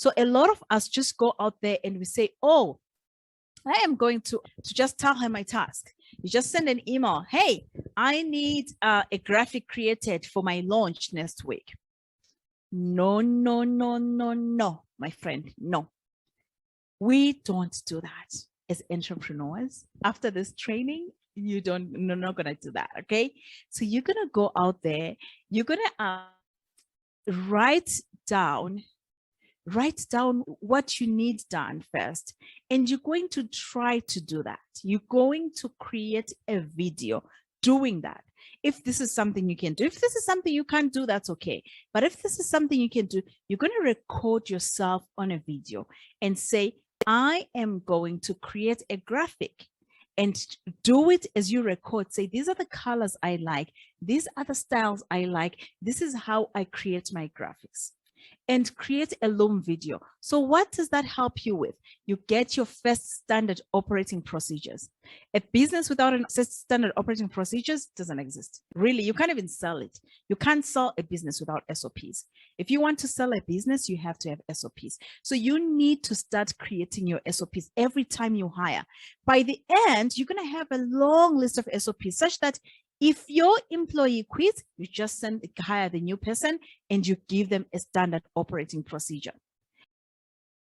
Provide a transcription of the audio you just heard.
So a lot of us just go out there and we say, oh, I am going to just tell her my task. You just send an email. Hey, I need a graphic created for my launch next week. No, no, no, no, no, my friend, no. We don't do that as entrepreneurs. After this training, you're not going to do that, okay? So you're going to go out there, you're going to write down what you need done first, and you're going to try to do that. You're going to create a video doing that. If this is something you can do, if this is something you can't do, that's okay. But if this is something you can do, you're going to record yourself on a video and say, I am going to create a graphic, and do it as you record. Say, these are the colors I like. These are the styles I like. This is how I create my graphics. And create a long video. So what does that help you with? You get your first standard operating procedures. A business without a standard operating procedures doesn't exist. Really, you can't even sell it. You can't sell a business without SOPs. If you want to sell a business, you have to have SOPs. So you need to start creating your SOPs every time you hire. By the end, you're going to have a long list of SOPs such that if your employee quits, you just hire the new person and you give them a standard operating procedure.